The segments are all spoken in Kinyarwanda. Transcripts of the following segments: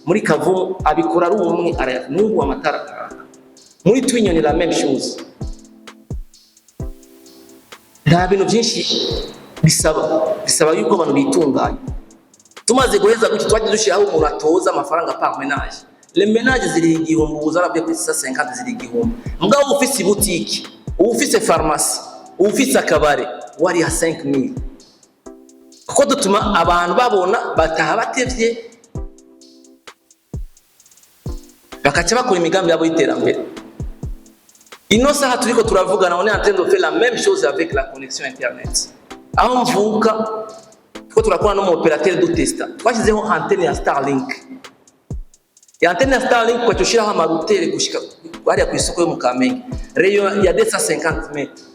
muri Kavumu abikora ari umwe n'ubu amatara muri Twinyoni la même chose. Nta bintu byinshi bisaba yuko abantu bitunganya. Tumaze guheza gutyo twaje dushiraho umuntu atoza amafaranga par ménage. Les ménages ziri igihumbi uzarabye kuri 150 ziri igihumbi. Mugabo ufise boutique, ufise pharmacie, ufise akabare wari ya 5000. Kuko dutuma abantu babona bataha batevye bakaca bakora imigambi yabo y'iterambere. Ino saha turiko turavugana on est en train de faire la même chose avec la connexion internet. Aho mvuka ko turakora no mu opérateur de testa. Twashizeho antenne ya Starlink. Ya antenne ya Starlink kwa tushiraho amarouteur gushika bari ku isoko yo mu Kamenge. Rayon ya 250 metres.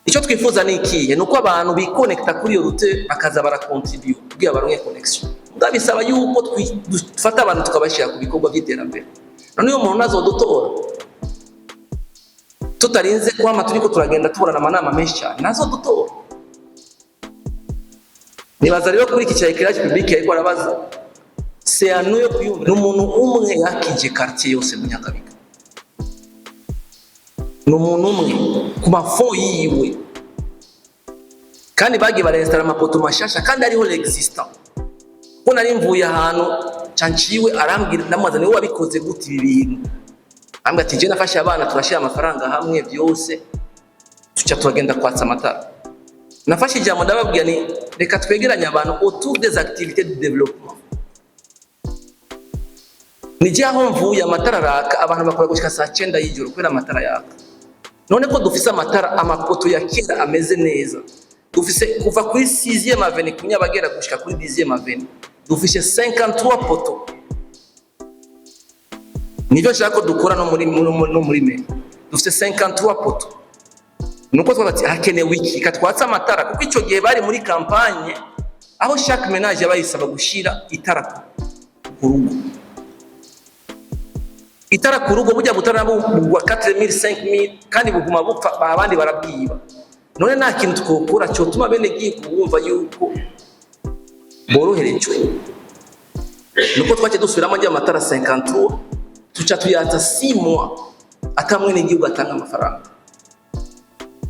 Icyo twifuza ni ikihe nuko abantu biconnecta kuri iyo routeur bakaza baracontribute kugira baronke connection. Ndabisaba yuko dufata abantu tukabashira ku bikorwa by'iterambere. None uyo muntu nazodutora tutarinze kwama turiko turagenda tuburana amanama menshi cyane nazodutora. Nibaza rero kuri iki cya éclairage public ariko arabaza c'est à nous yo kuyumva n'umuntu umwe yakije quartier yose mu Nyakabiga. N'umuntu umwe ku mafo yiwe kandi bagiye bareinstalla amapoto mashasha kandi ariho l'existant. Ko nari mvuye ahantu canciwe arambwira ndamaze niwe wabikoze gute ibi bintu. Ambwa ati je nafashe abana turashira amafaranga hamwe byose tuca turagenda kwatsa amatara. Nafashe ijambo ndababwira ni reka twegeranya abantu autour des activités de développement. Nije aho mvuye amatara raka abantu bakora gushika saa 9 y'ijoro kwera amatara yaka. None ko dufise amatara amapoto ya kera ameze neza. Dufise kuva kuri 6e avenue kunyabagera gushika kuri 10e avenue. Dufise 53 poto. Nivyo shaka dukora no muri me. Dufise 53 poto. Nuko twabati hakene wiki katwatsa amatara kuko ico gihe bari muri campagne aho chaque ménage yabayisaba gushira itara ku rugo. Itara ku rugo bujya butarabo bugwa 4000 5000 kandi buguma bupfa abandi barabwiba. None nta kintu twokora cyo tuma bene giye kubumva yuko boroherejwe. Nuko twace dusubiramo njya amatara 53 tuca tuyata 6 mois atamwe n'igihugu atanga amafaranga.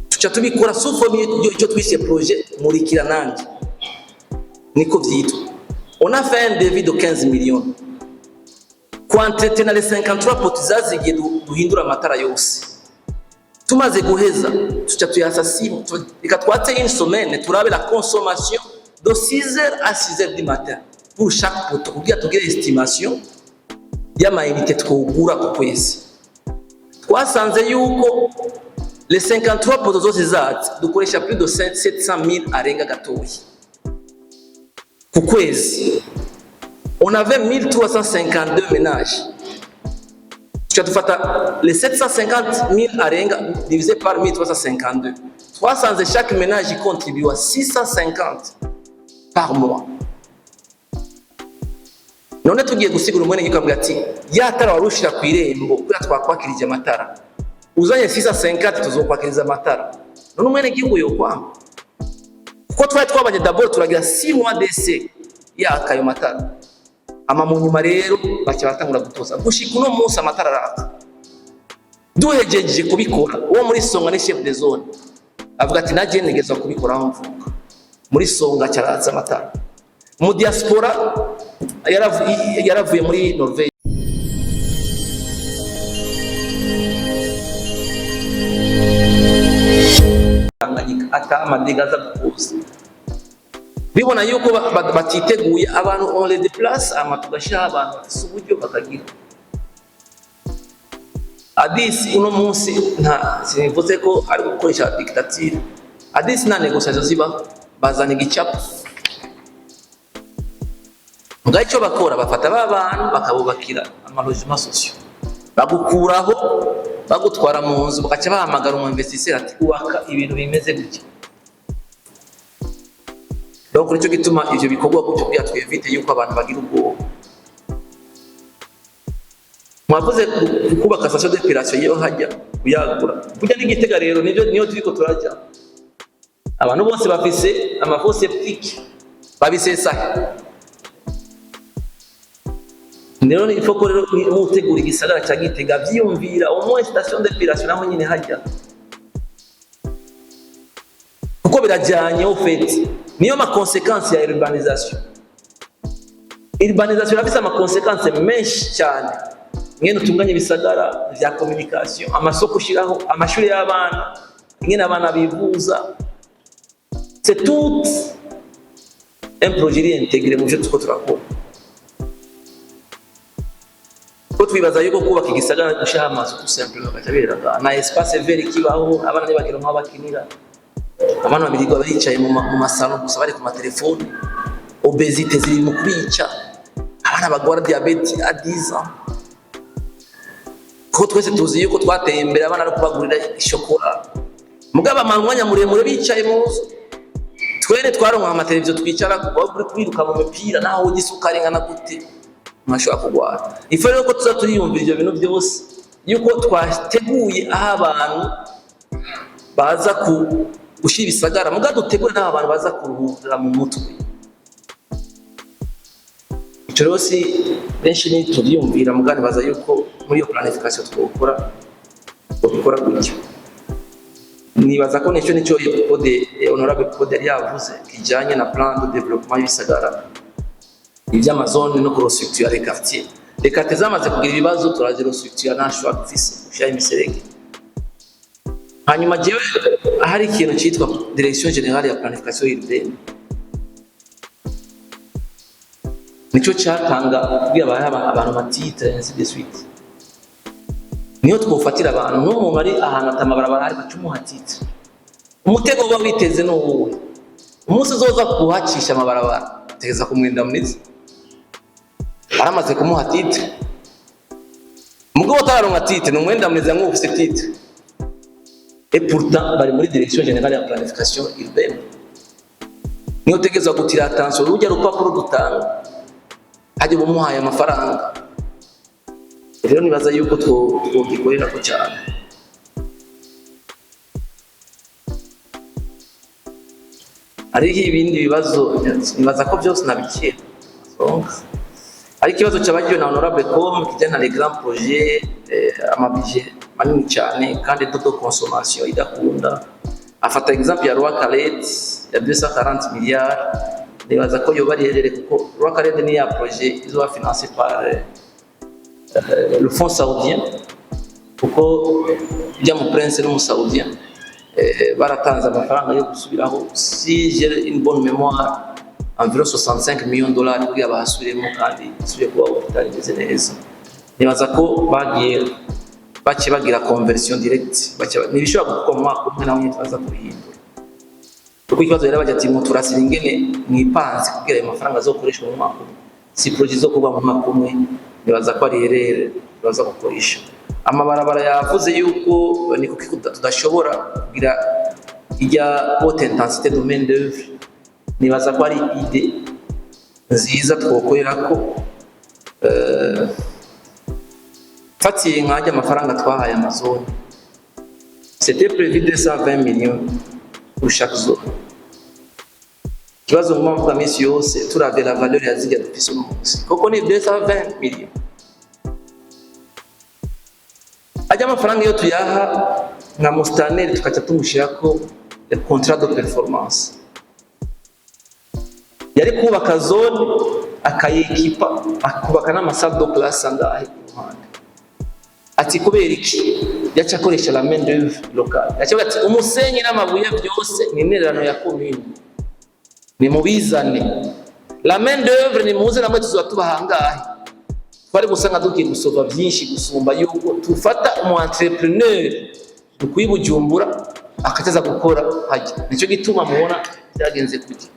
Tuca tubikora sufomye cyo twise projet murikira nanje. Niko vyitwa. On a fait un devis de 15 millions. Kwa entretenir les 53 potes zazigiye duhindura amatara yose. Tumaze guheza tuca tuyasa 6 ikatwatse une semaine turabe la consommation de 6h à 6h du matin pour chaque pote kugira tugire estimation y'amayinite twogura ku kwezi. Twasanze yuko les 53 potes zose zazi dukoresha plus de 700 000 arenga gatoyi ku kwezi. On avait 1352 ménages. Tu as les 750 000 arenga divisé par 1352. 300 chaque ménage contribue à 650 par mois. None tugiye gusigura umwene gikambwa ati yatara warushira ku irembo kuri twakwakirije amatara. Uzanye 650 tuzokwakiriza amatara. None umwene gihugu yo kwamba. Kuko twabanye d'abord turagira 6 mois d'essai yakayo matara. Ama mu nyuma rero bacha batangura gutoza gushika uno munsi amatara raka duhejeje kubikora uwo muri Songa ni chef de zone avuga ati naje negeza kubikora aho mvuka muri Songa cyaratsa amatara mu diaspora yaravuye muri Norvege ata amadigaza gukoza bibona yuko batiteguye abantu on les déplace amatugashira abantu basuburyo bakagira Adisi uno munsi nta sinivuze ko ari gukoresha dictature. Adisi na negotiation ziba bazana igicapo ngaho bakora bafata abantu bakabubakira amalogement social bagukuraho bagutwara mu nzu bakaca bahamagara umu investisseur ati ubaka ibintu bimeze gutya. Donc kuri cyo gituma ivyo bikorwa gutyo bya twevite yuko abantu bagira ubwoba. Mwavuze kubaka station d'opération yo hajya kuyagura kujya n'igitega rero niyo turiko turajya abantu bose bafise amafo septique babisesa rero ni ifoko rero mutegura igisagara cya Gitega vyiyumvira au moins station d'épilation naho nyine hajya, kuko birajyanye au fait niyo ma conséquence ya urbanisation. Urbanisation irafise ama conséquence menshi cyane, ngene utunganye bisagara vya communication, amasoko ushiraho, amashuri y'abana, ngene abana bivuza, c'est tout un projet intégré mu byo turakora. Ko twibaza yuko kubaka igisagara gushaha amazu tout simplement bakabera na espace vert kibaho, abana nibagira nko bakinira, abana babirigwa baricaye mu masalo gusa bari ku matelefone, obésité ziri mu kwica, abana bagwara diabete à 10 ans. Ko twese tuzi yuko twateye imbere abana no kubagurira ishokora, mugaba amanyanya muremure bicaye mu nzu, twene twaronka amateleviziyo twicara kuri kwiruka mu mipira naho ugisukari ngana gute mwashobora kugwara. Ifa rero ko tuza turiyumvira ibyo bintu byose yuko twateguye aho abantu baza gushira ibisagara, muga dutegure n'aho abantu baza kuruhura mu mutwe. Icyo rero si benshi ni turiyumvira, mugani baza yuko muri iyo planification twokora gutyo. Nibaza ko nicyo honorable Pode yari yavuze kijanye na plan de développement y'ibisagara iby'amazone no kurestructurer les quartiers. Les quartiers zamaze kugira ibibazo turaje restructurer nashwa gufise ushaye imiserege. Hanyuma jewe hari ikintu cyitwa Direction Générale ya Planification urbaine, nico cyatanga kubwira abantu matitre ainsi de suite. Niyo twofatira abantu n'umuntu ari ahantu atamabarabara ari bacumuha titre, umutego uba witeze no wowe umunsi uzoza kuhacisha amabarabara tegeza kumwenda mwiza aramaze kumuha titre, mugabo utararonka titre n'umwenda mwiza nk'ufise titre. Et pourtant bari muri Direction Générale ya Planification urbaine, niyo tegeza gutira attention rujya rupapuro dutanga haje bumuhaye amafaranga. Rero nibaza yuko twogikorera ko cyane. Ariho ibindi bibazo nibaza ko byose nabikiye ari ikibazo cyabagiwe na honorable com kijyana na les grands projets, amabije manini cyane kandi toto consommation idakunda. Afata exemple ya Roi Khaled ya 240 milliards, nibaza ko yo bari herere kuko Roi Khaled ni ya projet izo financé par le fonds saoudien, kuko bijya mu prince n'umusaudien baratanze amafaranga yo gusubiraho, si j'ai une bonne mémoire environ 65 millions de dollars kugira basubiremo kandi subiye kuba hospital imeze neza. Nibaza ko bagira conversion direct, nibishobora gukora mu mwaka umwe nawe nyitaza kubihindura, kuko ikibazo rero bajya ati mu turasira ingene mwipanze kugira ayo mafaranga azokoreshwa mu mwaka umwe, si projet zo kuba mu mwaka umwe. Nibaza ko ari herere baza gukoresha amabarabara. Yavuze yuko niko tudashobora kugira ijya haute intensité de main d'œuvre. Nibaza ko ari ide nziza twokorera ko fatiye nkajya amafaranga twahaye amazone, c'était prévu 220 millions pour chaque zone. Kibazo mu mvuga misi yose turavye la valeur ya zige dufise no munsi koko ni 220 millions. Ajya amafaranga yo tuyaha nka mustaneri tukaca tumushirako contrat de performance, yari kubaka zone akayekipa akubaka n'amasalle de classe angahe kuruhande. Ati kubera iki yaca akoresha la main d'œuvre locale, yaca ati umusenyi n'amabuye byose ni intererano ya commune, ni mubizane. La main d'œuvre ni muze namwe tuzotubahangahe, twari gusanga dukiye gusova byinshi gusumba yuko tufata umu entrepreneur ukwibujumbura akateza gukora haje. Nico gituma mubona byagenze kuki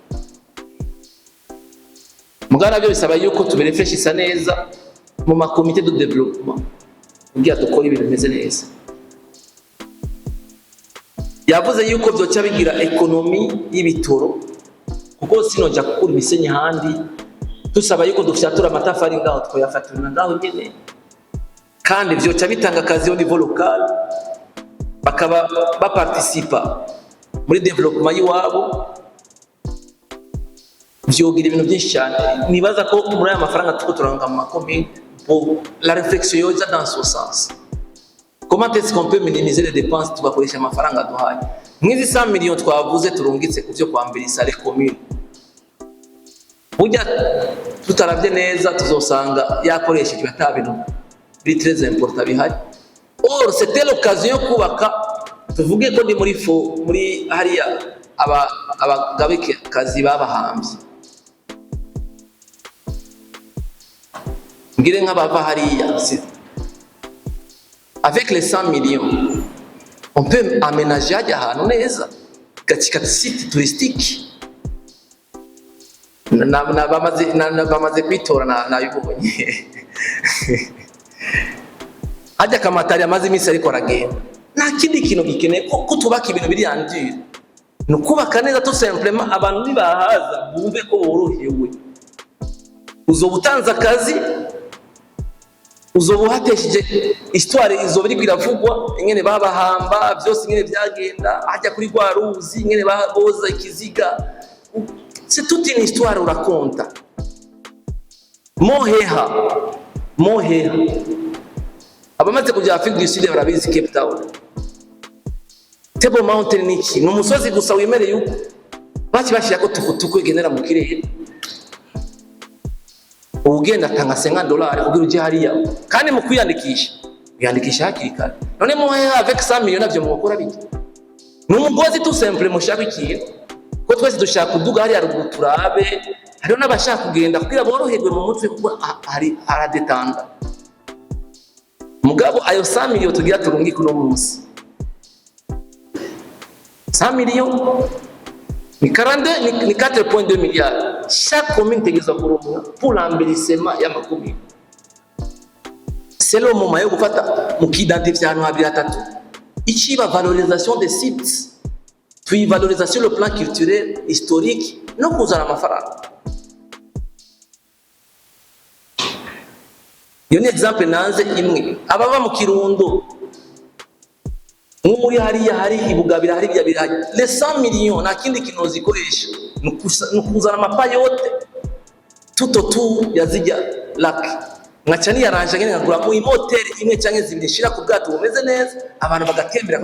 mugana byo bisaba yuko tuberefreshisa neza mu ma comité de développement kugira dukora ibintu bimeze neza. Yavuze yuko byoca bigira economy y'ibitoro, kuko sinoja gukura imisenyi handi tusaba yuko dufyatura amatafari ngaho twayafaturana ngaho nyene, kandi byoca bitanga akazi au niveau local, bakaba baparticipa muri development yiwabo, vyogira ibintu byinshi cyane. Nibaza ko muri aya mafaranga tuko turanga mu makomine pour la réflexion yoza dans ce sens. Comment est-ce qu'on peut minimiser les dépenses tugakoresha amafaranga duhaye? Nk'izi 100 millions twavuze turungitse kuvyo kwambira isale commune. Burya tutaravye neza tuzosanga yakoreshejwe atabintu biri très important bihari. Or c'était l'occasion yo kubaka, tuvuge ko ndi muri hariya abagabike kazi babahambye. Ngire nk'abava hariya, avec les 100 millions, on peut aménager ahantu neza katika site touristique. Bamaze kwitora nabibonye. Hajya Kamatari amaze iminsi ariko aragenda. Nta kindi kintu gikeneye ko tubaka ibintu biri yandire. No kubaka neza tout simplement abantu nibahaza bumve ko borohewe. Uzobutanza akazi, uzobuhateshije histoire izoba iri kwiravugwa, ingene babahamba byose ingene byagenda, hajya kuri rwa ruzi ingene baboza ikiziga. C'est toute une histoire on raconte. Moheha. Abamaze kujya Afrique du Sud barabizi Cape Town. Table Mountain niki numusozi gusa wimere yuko bashira ko tukutuku igenera mu kirere. Ugenda tanga $50 kugira uje hariya kandi mu kwiyandikisha hakiri kare. None Moheha avec 100 millions navyo mukora biki? Numugozi tout simple mushaka ikintu. Ko twese dushaka kuduga hariya ruguru turabe, hariho n'abashaka kugenda kugira boroherwe mu mutwe kuko hari aradetanga. Mugabo ayo 100 millions tugira turungika uno munsi. 100 millions ni 4.2 milliards. Chaque commune tegeza kurumwa pour l'embellissement ya makomune. C'est le moment yo gufata mukidentifier ahantu habiri hatatu. Ikiba valorisation des sites. Puis valorisation le plan culturel, historique, no kuzana amafaranga. Iyo ni example nanze imwe. Ababa mu Kirundo muri hariya hari ibugabira hari bya birayi. Les 100 millions na kindi kinozi koresha nukuzana amapayote tout yazijya lac. Ngacani yaranje ngene ngagura mu hotel imwe cyangwa zibiri shira ku bwato bumeze neza abantu bagatembera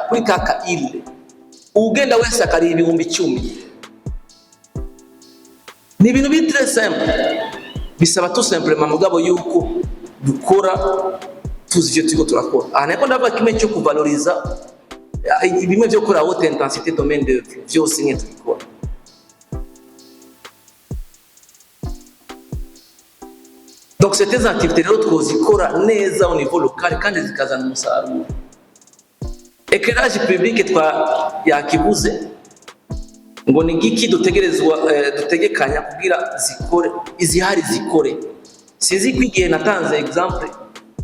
kuri kaka ile. Ugenda wese akari ibihumbi 10. Ni ibintu bi très simple. Bisaba tout simplement mugabo yuko dukora tuzi ivyo turakora. Nako ndavuga kimwe cyo kuvaloriza ibimwe byo kora haute intensité domaine de vyose nke tubikora. Donc ces activités rero twozikora neza au niveau local kandi zikazana umusaruro. Éclairage public yakibuze ngo ni giki dutegekanya kugira zikore izihari zikore. Sizi kwigiye natanze example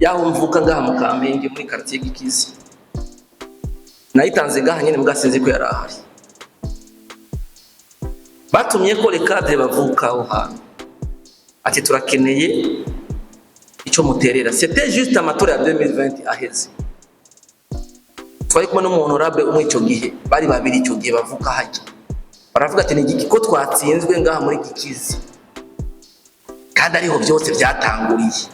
yaho mvuka ngaha mu Kamenge muri quartier Gikizi. Nayitanze ngaha nyene mbwa sinzi ko yarahari. Batumye ko le cadre bavuka aho hantu. Ati turakeneye ico muterera. C'était juste amatora ya 2020 aheze. Twari kumwe n'umuntu honorable umwe ico gihe bari babiri ico gihe bavuka haje. Baravuga ati ni giki ko twatsinzwe ngaha muri Gikizi. Kandi ariho byose byatanguriye.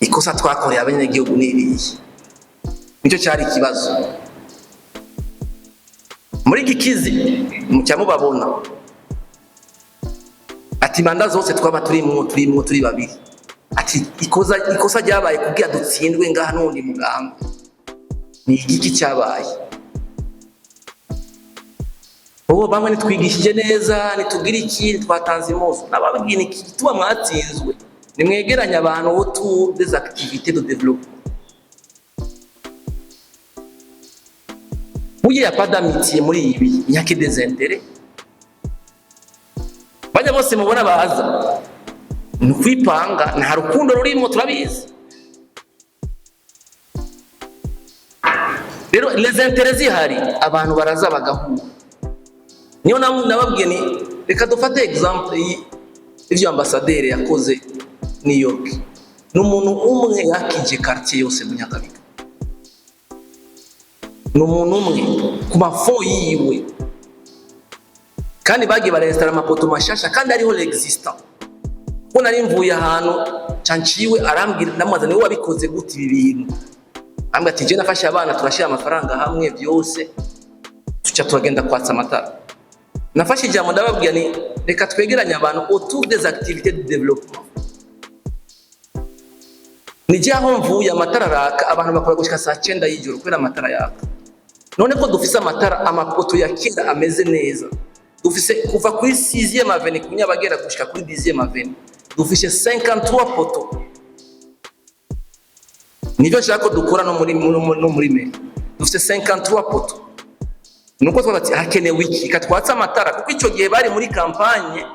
Ikosa twakoreye abanyagihugu n'iriye. Nicyo cyari ikibazo. Muri Gikizi mucyamu babona. Ati manda zose twaba turi babiri. Ati ikosa ryabaye kugira dutsindwe ngaha n'undi mugamba. Ni igiki cyabaye. Bamwe nitwigishije neza nitugira iki twatanze imoso nababwiye iki tuba mwatsinzwe nimwegeranya abantu autour des activités de développement. Uye ya pas d'amitié muri ibi nyake des intérêts. Bajya bose mubona baza nukwipanga nta rukundo rurimo turabizi. Rero les intérêts zihari abantu baraza bagahura. Niyo nababwiye ni reka dufate example y'ivyo ambassadeur yakoze New York. N'umuntu umwe yakije quartier yose mu Nyakabiga. N'umuntu umwe ku mafo yiwe. Kandi bagiye barestara amapoto mashasha kandi ariho l'existant. Ko nari mvuye ahantu canciwe arambwira ndamaza niwe wabikoze gute ibi bintu, ambwa ati je nafashe abana turashira amafaranga hamwe byose tuca turagenda kwatsa amatara. Nafashe ijambo ndababwira ni reka twegeranye abantu autour des activités de développement. Nije aho mvuye amatara raka abantu bakora gushika saa 9 y'ijoro kubera amatara yaka. None ko dufise amatara amapoto ya kera ameze neza, dufise kuva kuri 6e avenue kunyabagera gushika kuri 10e avenue dufise 53 poto. Nivyo nshaka dukora no muri me dufise 53 poto. Nuko twabati hakenewe iki katwatsa amatara, kuko ico gihe bari muri campagne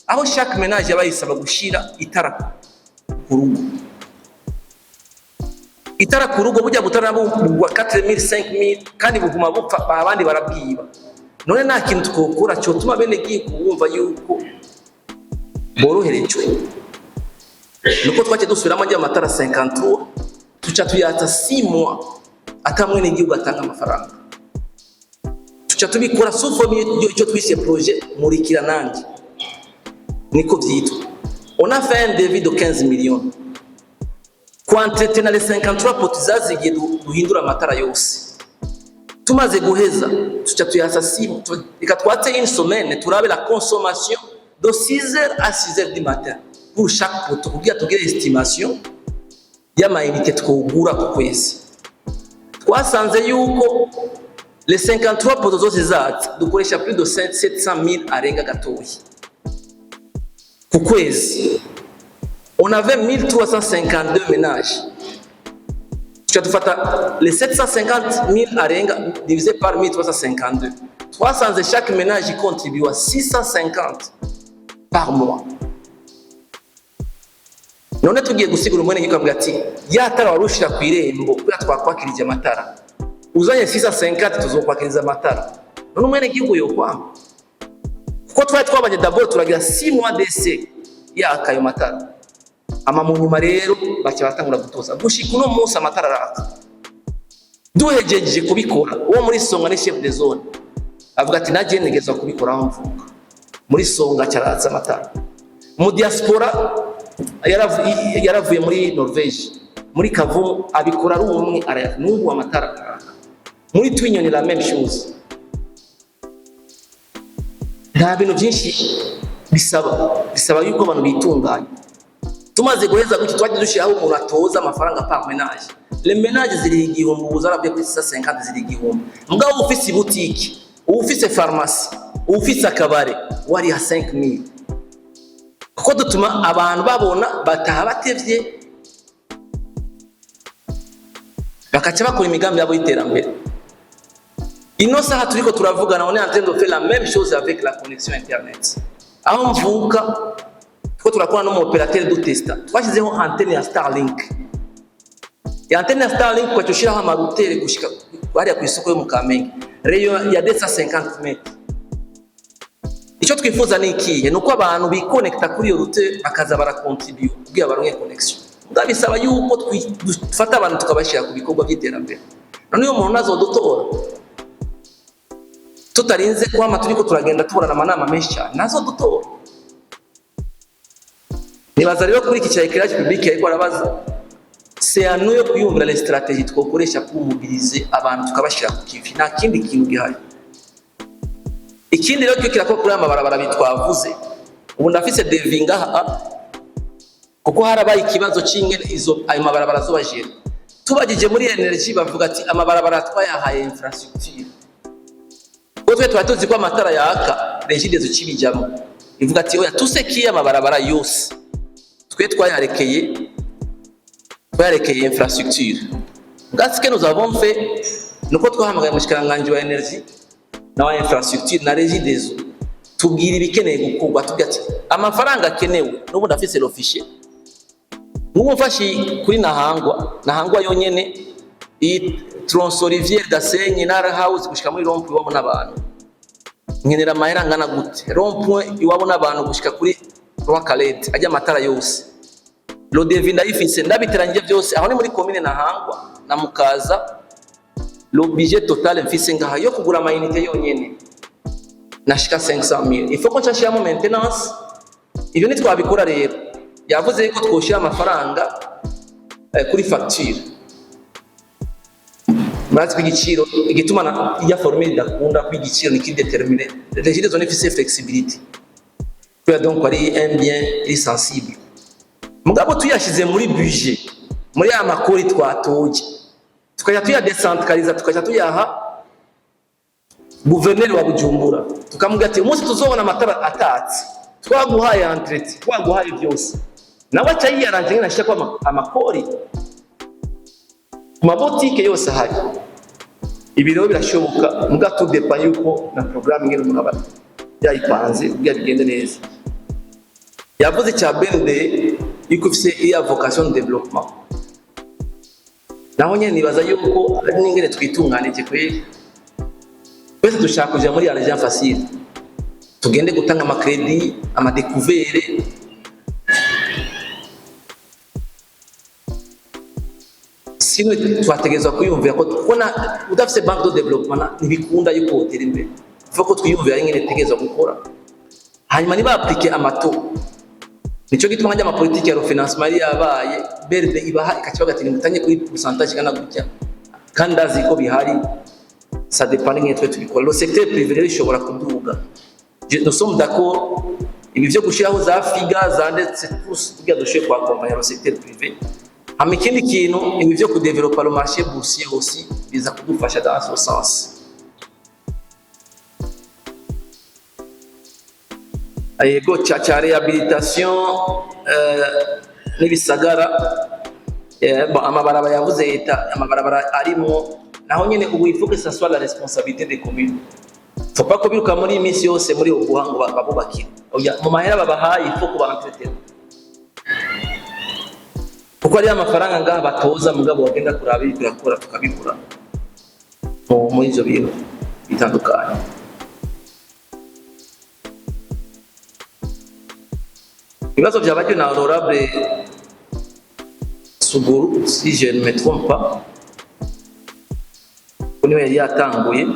aho chaque ménage yabayisaba gushira itara ku rugo. Itara ku rugo bujya butarabugwa 4000 5000 kandi buguma bupfa abandi barabwiba. None nta kintu twokora cyo tuma bene giye kubumva yuko boroherejwe. Nuko twace dusubiramo njya amatara 53 tuca tuyata 6 mois atamwe n'igihugu atanga amafaranga. Tuca tubikora sufomye icyo twise projet murikira nanjye niko byitwa. On a fait un devis de 15 millions kwa entretenir les 53 potes zazigiye duhindura amatara yose. Tumaze guheza tuca tuyasa simu ikatwatse une semaine turabe la consommation de 6h à 6h du matin pour chaque pote kugira tugire estimation y'amayinite twogura ku kwezi. Twasanze yuko les 53 potes zose zacu dukoresha plus de 700 000 arenga gatoyi ku kwezi. On avait 1352 ménages. Tu as les 750 000 arenga divisé par 1352. 300 chaque ménage contribue à 650 par mois. None tugiye gusigura umwene yikambwa ati yatara warushira ku irembo kuya twakwakirije amatara. Uzanye 650 tuzokwakiriza amatara. None umwene gihugu yo kwanga. Kuko twabanye d'abord turagira 6 mois d'essai yakayo matara. Ama mu nyuma rero bacha batangura gutoza gushika uno munsi amatara raka. Duhejeje kubikora uwo muri Songa ni chef de zone avuga ati naje negeza kubikora aho mvuka muri Songa cyaratsa amatara. Mu diaspora yaravuye muri Norvège muri Kavumu abikora ari umwe arayungu amatara raka. Muri Twinyoni la même chose. Nta bintu byinshi bisaba yuko abantu bitunganya. Tumaze guheza guki twaje dushiraho umuntu atoza amafaranga par ménage. Les ménages ziri igihumbi uzarabye kuri 650 ziri igihumbi. Mugabo ufise boutique, ufise pharmacie, ufise akabare wari ya 5000. Kuko dutuma abantu babona bataha batevye bakaca bakora imigambi yabo y'iterambere. Ino saha turiko turavugana on est en train de faire la même chose avec la connexion internet. Aho mvuka ko turakora no mu operateur du testa twashyizeho antenne ya Starlink. Ya antenne ya Starlink kwa tushiraho amarouter gushika bari ku isoko yo mu Kamenge rayon ya 250 metres. Icyo twifuza ni ikihe nuko abantu biconnecta kuri iyo router bakaza baracontribute kugira baronke connection. Ndabisaba yuko dufata abantu tukabashira ku bikorwa by'iterambere. None uyo muntu nazodutora tutarinze kwama turiko turagenda tuburana amanama menshi cyane nazodutora. Nibaza rero kuri iki cyayikiraje public ariko arabaza c'est à nous yo kuyumvira les stratégies twokoresha pour mobiliser abantu tukabashira ku kivi nta kindi kintu gihari. Ikindi rero cyo kirako kuri amabarabara bitwavuze ubu ndafise devinga kuko harabaye ikibazo cy'ingene izo ayo mabarabara zo bajera tubagije muri energy bavuga ati amabarabara twayahaye infrastructure. Twe twatuzi ko amatara yaka regide zo kibijamo ivuga ati oya tusekiye amabarabara yose twe twayarekeye infrastructure. Ce que nous avons fait nuko twahamagaye mushikiranganje wa energy na wa infrastructure na régie des eaux tubwira ibikeneye gukorwa tugati amafaranga akenewe n'ubu ndafise l'officier n'ubu mfashi kuri nahangwa yonyene i tronçon rivière Gasenyi na house gushika muri rond-point iwabo n'abantu nkenera mahera ngana gute rond-point iwabo n'abantu gushika kuri Roi Kalete ajya amatara yose lo devis ndayifise ndabiteranje byose aho ni muri commune Nahangwa na Mukaza lo budget total mfise ngaha yo kugura amayinite yonyene nashika 500,000. Il faut ko nshashiramo maintenance ibyo nitwabikora rero yavuze ko twoshira amafaranga kuri facture. Murazi ko igiciro igituma ya formule dakunda ko igiciro ni kideterminer. Regire zone ifise flexibility. Kuya donc ari un bien sensible. Mugabo tuyashize muri budget, muri ya makori twatoje. Tukaja tuya decentraliza, tukaja tuyaha gouverneur wa Bujumbura. Tukamubwira ati umunsi tuzobona amatara atatse. Twaguhaye entretien, twaguhaye byose. Nawe cyayiranje nashaka kwa amakori. Mabotike yose hari. Ibiro birashoboka muga to depa yuko na programme ngene umuntu abana yayipanze kugira bigende neza. Yavuze cya BND yuko ifise iya vocation de développement. Naho nyene nibaza yuko ari n'ingene twitunganije kwe. Twese dushaka kuja muri argent facile. Tugende gutanga ama credit, ama découverte. Sino twategezwa kuyumvira ko kubona udafise banque de développement ntibikunda yuko hoteli imbere. Foko twiyumvira ingene tegezwa gukora. Hanyuma niba appliquer amato. Nico gituma njya ama politique ya refinancement yabaye BRD ibaha ikakibaga ati mutanye kuri pourcentage kana gutya. Kandi ndazi ko bihari ça dépend ngene twe tubikora. Le secteur privé rishobora kuduga. Nous sommes d'accord. Ibi byo gushiraho za figa za ndetse tous kugira dushe kwa accompagner le secteur privé. Amikindi kintu ibi byo ku développer le marché boursier aussi biza kudufasha dans ce sens. Ayego cha réhabilitation n'ibisagara amabarabara yavuze leta amabarabara arimo naho nyene ubu ifuke ça soit la responsabilité des communes. Faut pas ko biruka muri imisi yose muri ubuhango babubakira. Oya mu mahera babahaye ifuko bantetera. Kuko ari amafaranga ngaha batoza mugabo bagenda kuraba birakora tukabigura. Mu izo bintu bitandukanye. Ibibazo byabajwe na honorable Suguru si je ne me trompe pas. Niwe yari yatanguye.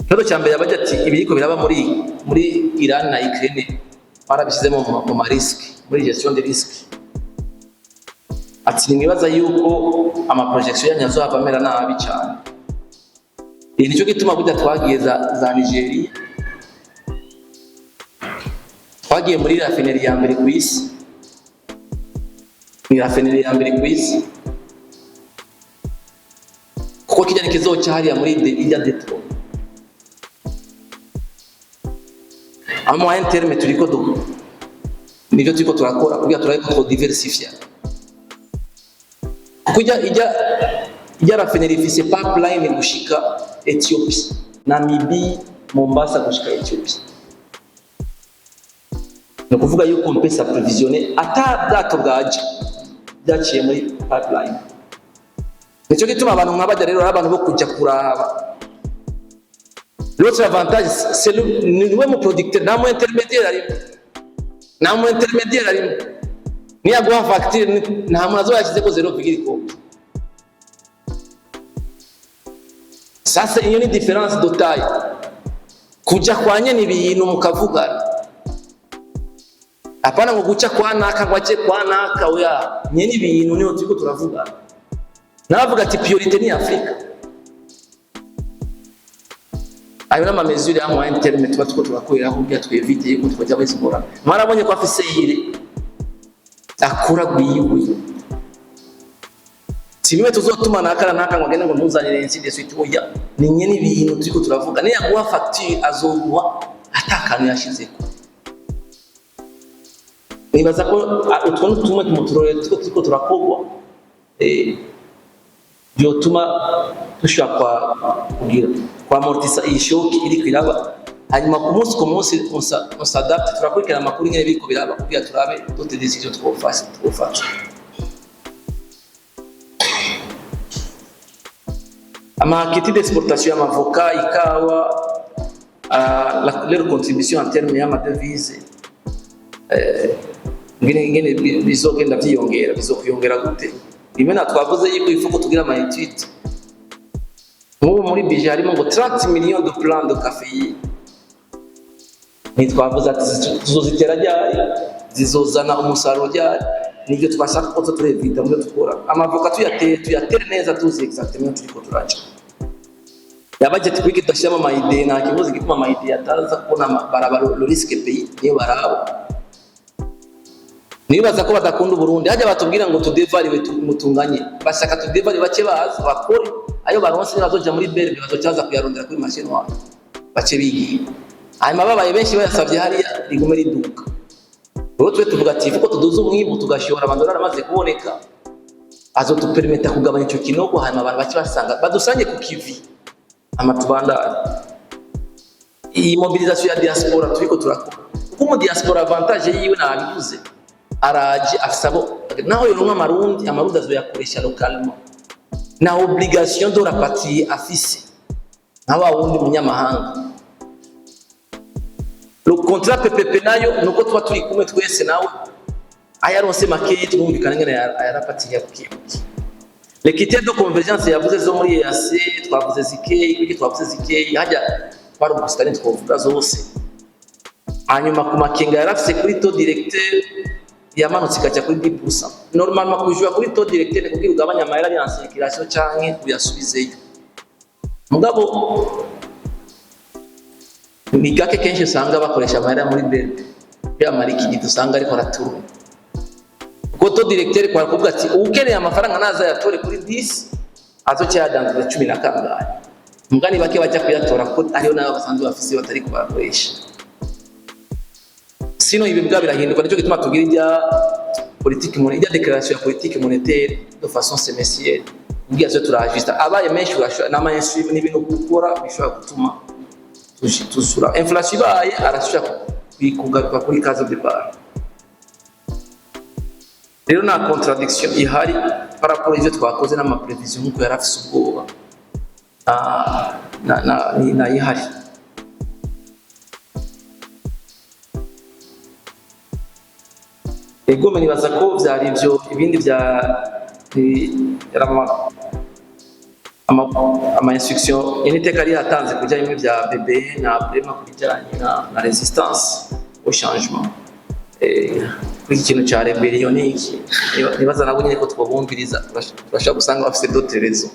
Kibazo cyambere yabaje ati ibiriko biraba muri Iran na Ukraine barabishizemo mu mariski muri gestion de risque. Ati nibaza yuko ama projection yanyazo avamera nabi cyane. Nicyo gituma kujya twagiye za Nigeria. Twagiye muri raffinerie ya mbere ku isi. Ni raffinerie ya mbere ku isi. Kuko kijya nikizoca hariya muri ijya Detroit. Amo en terme turiko do. Nivyo turiko turakora kugira turayiko diversifier. Kuja ijya raffinerie ifise pipeline gushika Ethiopia, Namibia, Mombasa gushika Ethiopia. No kuvuga yuko mpesa provisionner ata bwato bwaje byaciye muri pipeline. Nicyo gituma abantu nk'abajya rero abantu bo kujya kuraba. L'autre avantage c'est le nouveau producteur namo intermédiaire arimo. Namo intermédiaire arimo. Ni agwa facture nta muntu azoyashyize ko 0,5. Sasa iyo ni difference de taille. Kujya kwanye ni ibintu mukavugana. Hapana ngo guca kwa naka ngwace kwa naka oya. Nyene ibintu niho turiko turavugana. Navuga ati priorité ni Afrika. Ayo na mesure ya moyen terme tuba turakorera kugira twevite yuko twajya bezigora. Mwarabonye ko afise yire akura gwiwe. Sibime tuzotuma nakara naka ngagenda ngo ntuzanire inside suite oya. Ni nyene ibintu turiko turavuga. Ne yaguha facture azoguha atakanu yashizeko. Nibaza ko utwo tumwe tumuturore turiko turakogwa byotuma dushaka kugira kwa amortisa ishoki iri kwiraba hanyuma ku munsi unsadapte turakurikira amakuru nyene biko biraba kugira turabe dote decision twofasha. Amakiti d'exportation y'amavoka ikawa leur contribution en termes y'ama devise ngene bizogenda byiyongera bizokuyongera gute. Rimwe na twavuze yuko ifuko tugira ama étude. Muri budget harimo ngo 30 millions de plants de café. ntitwavuze ati tuzozitera ryari, zizozana umusaruro ryari. Nibyo twashaka ko turevita mu dukora. Amavoka tuyatere neza tuzi exactement turiko turaca. Yabaje twiki twashama amaide na kibuzi gituma amaide yataza kubona barabara le risque pays niyo barabo. Nibaza ko badakunda Burundi haje batubwira ngo tudevariwe mutunganye bashaka tudevariwe bace baza bakore ayo baronse bazoja muri berbe bazocaza kuyarondera kuri machine wabo bace bigi hanyuma babaye benshi bayasavye hariya rigume riduka. Rero twe tuvuga ati ko tuduze umwimbu tugashora abandora amaze kuboneka azotupermeta kugabanya ico kinoko hanyuma abantu bace basanga badusange ku kivi amatubanda. Iyi mobilisation ya diaspora turiko turakora kuko mu diaspora avantage yiwe nabivuze araje afisabo naho yoronka amarundi azoyakoresha localement na obligation de rapatrier afise naho awundi munyamahanga. Le contrat PPP nayo nuko tuba turi kumwe twese nawe ayaronse makeyi twumvikana ngene ayarapatrier kukibuki. Les critères de convergence yavuze zo muri EAC twavuze zikeyi kuko twavuze zikeyi hajya bari ubusitani twavuga zose hanyuma ku makenga yarafise kuri taux directeur yamanutse kacha kuri 10%. Normalement kujwa kuri taux directeur kugira ugabanya amahera ya circulation canke uyasubizeyo. Mugabo ni gake kenshi usanga bakoresha amahera muri berbe ya mariki dusanga ariko raturu. Kuko taux directeur kwa kuvuga ati ukeneye amafaranga naza yatore kuri 10 azocyadandura 10 na kangahe. Mugani bake bajya kuyatora ko ariyo nayo basanzwe bafise batari kubakoresha. Sino ibi bwa birahinduka nicyo gituma tugira ijya politique monétaire déclaration ya politique monétaire de façon semestrielle ugiye cyo turajusta abaye menshi urashobora nama insuive n'ibintu gukora bishobora gutuma tusura inflation baye arashobora kugaruka kuri kaza de bar. Rero na contradiction ihari par rapport ivyo twakoze n'ama prévision nkuko yarafise ubwoba na ihari. Ego nibaza ko vyari ivyo ibindi vya ama instruction initeka ari yatanze kujya vya bebe na vraiment kubijanye na resistance au changement kuri ikintu cya rebellion niki nibaza nabo nyine ko twabumviriza bashaka gusanga bafite d'autres raisons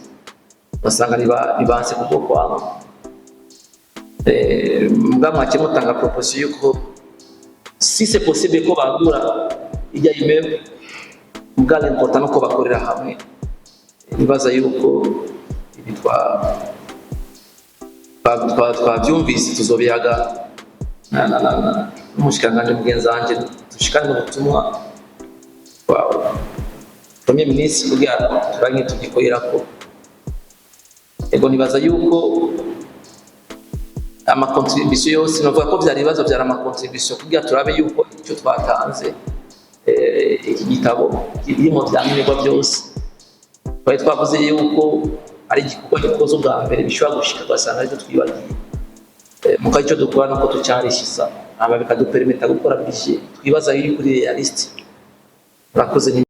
basanga nibanse kuko kwabo mugama cyemutanga proposition yuko si c'est possible ko bagura ijya immeuble mugale important ko bakorera hamwe. Nibaza yuko twabyumvise tuzobiyaga n'umushikanganje mugenzi wanje dushikane mu butumwa Premier Ministre kugira turanye tugikorera ko. Ego nibaza yuko ama contribution yose novuga ko byari bibazo byara ama contribution kugira turabe yuko icyo twatanze iki gitabo kirimo byanirwa byose twari twavuze yuko ari igikorwa gikoze ubwa mbere bishobora gushika twasanga ariko twibagiye muka icyo dukora nuko tucyarishiza aba bikadupermeta gukora bije twibaza yuko uri realist. Urakoze.